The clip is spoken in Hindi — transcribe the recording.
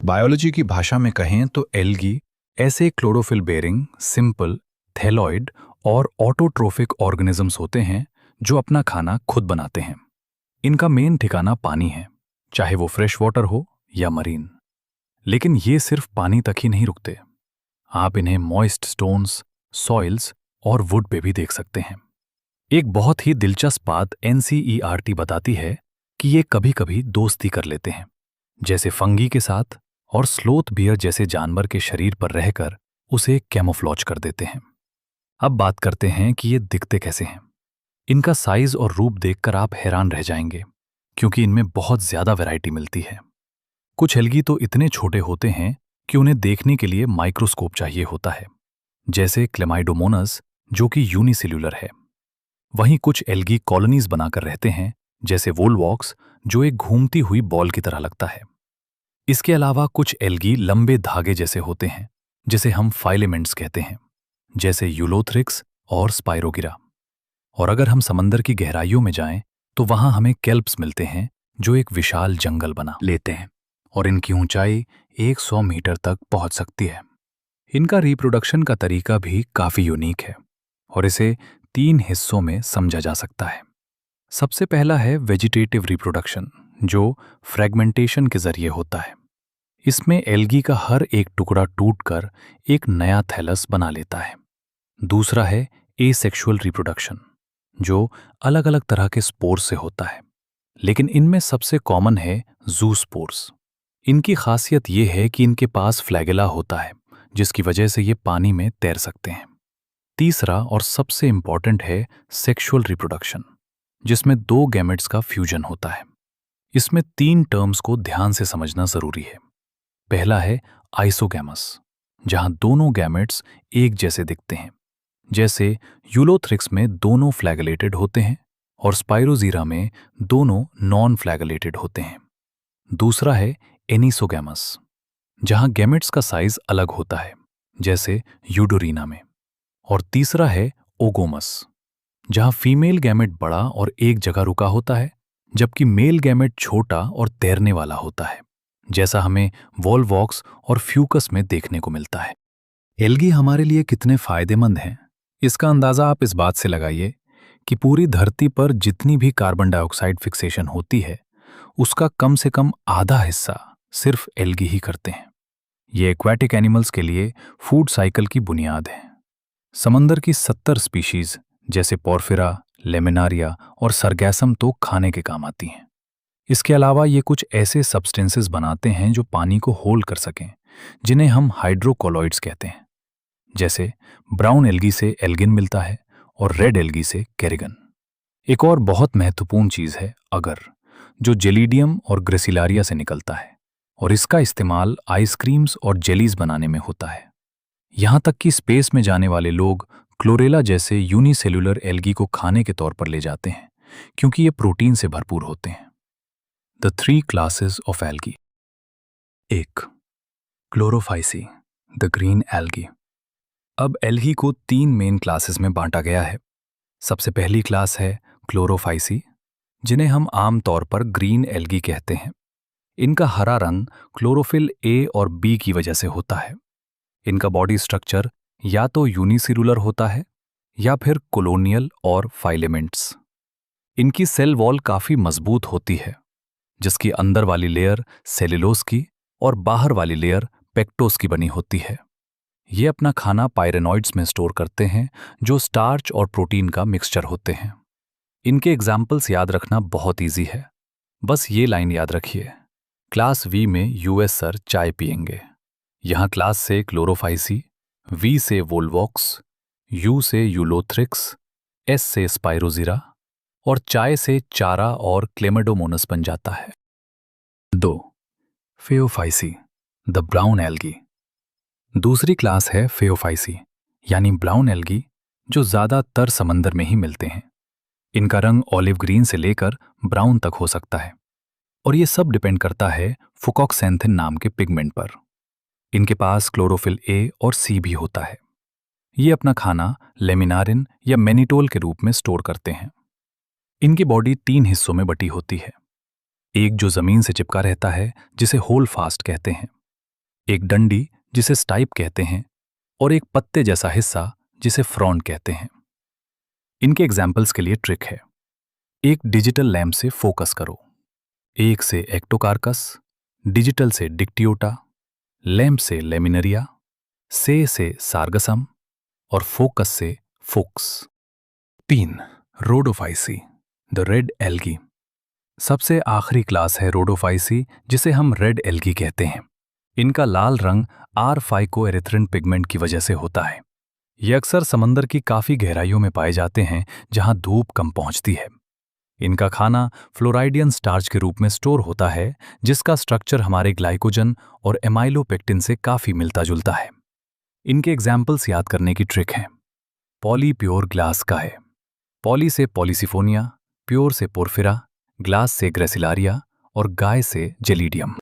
बायोलॉजी की भाषा में कहें तो एल्गी ऐसे क्लोरोफिल बेरिंग, सिंपल, थैलॉइड और ऑटोट्रोफिक ऑर्गेनिजम्स होते हैं जो अपना खाना खुद बनाते हैं। इनका मेन ठिकाना पानी है, चाहे वो फ्रेश वाटर हो या मरीन। लेकिन ये सिर्फ पानी तक ही नहीं रुकते। आप इन्हें मॉइस्ट स्टोन्स, सॉइल्स और वुड पे भी देख सकते हैं। एक बहुत ही दिलचस्प बात एनसीईआरटी बताती है कि ये कभी कभी दोस्ती कर लेते हैं, जैसे फंगी के साथ, और स्लोथ बियर जैसे जानवर के शरीर पर रहकर उसे कैमोफ्लॉज कर देते हैं। अब बात करते हैं कि ये दिखते कैसे हैं। इनका साइज और रूप देखकर आप हैरान रह जाएंगे, क्योंकि इनमें बहुत ज्यादा वैरायटी मिलती है। कुछ एल्गी तो इतने छोटे होते हैं कि उन्हें देखने के लिए माइक्रोस्कोप चाहिए होता है, जैसे क्लेमाइडोमोनास जो कि यूनिसेल्यूलर है। वहीं कुछ एल्गी कॉलोनीज बनाकर रहते हैं, जैसे वोलवॉक्स जो एक घूमती हुई बॉल की तरह लगता है। इसके अलावा कुछ एल्गी लंबे धागे जैसे होते हैं, जिसे हम फाइलेमेंट्स कहते हैं, जैसे यूलोथ्रिक्स और स्पाइरोगिरा। और अगर हम समंदर की गहराइयों में जाएं तो वहां हमें केल्प्स मिलते हैं जो एक विशाल जंगल बना लेते हैं, और इनकी ऊंचाई 100 मीटर तक पहुंच सकती है। इनका रिप्रोडक्शन का तरीका भी काफी यूनिक है और इसे 3 हिस्सों में समझा जा सकता है। सबसे पहला है वेजिटेटिव रिप्रोडक्शन, जो फ्रेगमेंटेशन के जरिए होता है। इसमें एल्गी का हर एक टुकड़ा टूटकर एक नया थैलस बना लेता है। दूसरा है एसेक्सुअल रिप्रोडक्शन, जो अलग अलग तरह के स्पोर्स से होता है, लेकिन इनमें सबसे कॉमन है ज़ूस्पोर्स। इनकी खासियत ये है कि इनके पास फ्लैगेला होता है, जिसकी वजह से ये पानी में तैर सकते हैं। तीसरा और सबसे इंपॉर्टेंट है सेक्सुअल रिप्रोडक्शन, जिसमें 2 गैमेट्स का फ्यूजन होता है। इसमें 3 टर्म्स को ध्यान से समझना जरूरी है। पहला है आइसोगैमस, जहां दोनों गैमेट्स एक जैसे दिखते हैं, जैसे यूलोथ्रिक्स में दोनों फ्लैगेलेटेड होते हैं और स्पाइरोजीरा में दोनों नॉन फ्लैगेलेटेड होते हैं। दूसरा है एनिसोगैमस, जहां गैमेट्स का साइज अलग होता है, जैसे यूडोरीना में। और तीसरा है ओगोमस, जहां फीमेल गैमेट बड़ा और एक जगह रुका होता है, जबकि मेल गैमेट छोटा और तैरने वाला होता है, जैसा हमें वोलवॉक्स और फ्यूकस में देखने को मिलता है। एल्गी हमारे लिए कितने फायदेमंद हैं, इसका अंदाजा आप इस बात से लगाइए कि पूरी धरती पर जितनी भी कार्बन डाइऑक्साइड फिक्सेशन होती है, उसका कम से कम आधा हिस्सा सिर्फ एल्गी ही करते हैं। ये एक्वाटिक एनिमल्स के लिए फूड साइकिल की बुनियाद है। समंदर की 70 स्पीशीज जैसे पोर्फिरा, लेमिनारिया और सरगैसम तो खाने के काम आती हैं। इसके अलावा ये कुछ ऐसे सब्सटेंसेस बनाते हैं जो पानी को होल्ड कर सकें, जिन्हें हम हाइड्रोकोलॉइड्स कहते हैं। जैसे ब्राउन एल्गी से एल्गिन मिलता है और रेड एल्गी से कैरिगन। एक और बहुत महत्वपूर्ण चीज है अगर, जो जेलिडियम और ग्रेसिलारिया से निकलता है, और इसका इस्तेमाल आइसक्रीम्स और जेलीज बनाने में होता है। यहां तक कि स्पेस में जाने वाले लोग क्लोरेला जैसे यूनिसेल्यूलर एल्गी को खाने के तौर पर ले जाते हैं, क्योंकि ये प्रोटीन से भरपूर होते हैं। The 3 classes of algae. 1. Chlorophyceae, the green algae. अब एल्गी को 3 मेन क्लासेस में बांटा गया है। सबसे पहली क्लास है क्लोरोफाइसी, जिन्हें हम आम तौर पर ग्रीन एल्गी कहते हैं। इनका हरा रंग क्लोरोफिल ए और बी की वजह से होता है। इनका बॉडी स्ट्रक्चर या तो यूनिसेल्यूलर होता है या फिर कोलोनियल और फाइलेमेंट्स। इनकी सेल वॉल काफी मजबूत होती है, जिसकी अंदर वाली लेयर सेल्यूलोज की और बाहर वाली लेयर पेक्टोस की बनी होती है। ये अपना खाना पायरेनॉइड्स में स्टोर करते हैं, जो स्टार्च और प्रोटीन का मिक्सचर होते हैं। इनके एग्जाम्पल्स याद रखना बहुत ईजी है। बस ये लाइन याद रखिए, क्लास वी में यूएस सर चाय पिएंगे। यहाँ क्लास से क्लोरोफाइसी, वी से वोलवॉक्स, यू से यूलोथ्रिक्स, एस से स्पाइरोजीरा और चाय से चारा और क्लेमाइडोमोनास बन जाता है। 2. फेओफाइसी, द ब्राउन एल्गी। दूसरी क्लास है फेओफाइसी, यानी ब्राउन एल्गी, जो ज्यादातर समंदर में ही मिलते हैं। इनका रंग ऑलिव ग्रीन से लेकर ब्राउन तक हो सकता है, और ये सब डिपेंड करता है फुकॉक्सैंथिन नाम के पिगमेंट पर। इनके पास क्लोरोफिल ए और सी भी होता है। ये अपना खाना लेमिनारिन या मैनिटोल के रूप में स्टोर करते हैं। इनकी बॉडी 3 हिस्सों में बटी होती है। एक जो जमीन से चिपका रहता है, जिसे होल फास्ट कहते हैं, एक डंडी जिसे स्टाइप कहते हैं और एक पत्ते जैसा हिस्सा जिसे फ्रॉन्ड कहते हैं। इनके एग्जाम्पल्स के लिए ट्रिक है। एक डिजिटल लैम्प से फोकस करो, एक से एक्टोकार्कस, डिजिटल से डिक्टियोटा, लैम्प से लेमिनरिया, से सार्गसम और फोकस से Fucus. 3. Rhodophyceae, the red algae. सबसे आखिरी क्लास है रोडोफाइसी, जिसे हम रेड एल्गी कहते हैं। इनका लाल रंग R-फाइकोएरिथ्रिन पिगमेंट की वजह से होता है। ये अक्सर समंदर की काफी गहराइयों में पाए जाते हैं, जहां धूप कम पहुंचती है। इनका खाना फ्लोराइडियन स्टार्च के रूप में स्टोर होता है, जिसका स्ट्रक्चर हमारे ग्लाइकोजन और एमाइलोपेक्टिन से काफी मिलता जुलता है। इनके एग्जाम्पल्स याद करने की ट्रिक है। पॉली प्योर ग्लास का है। पॉली से पॉलीसिफोनिया, प्योर से पोरफिरा, ग्लास से ग्रेसिलारिया और गाय से जेलीडियम।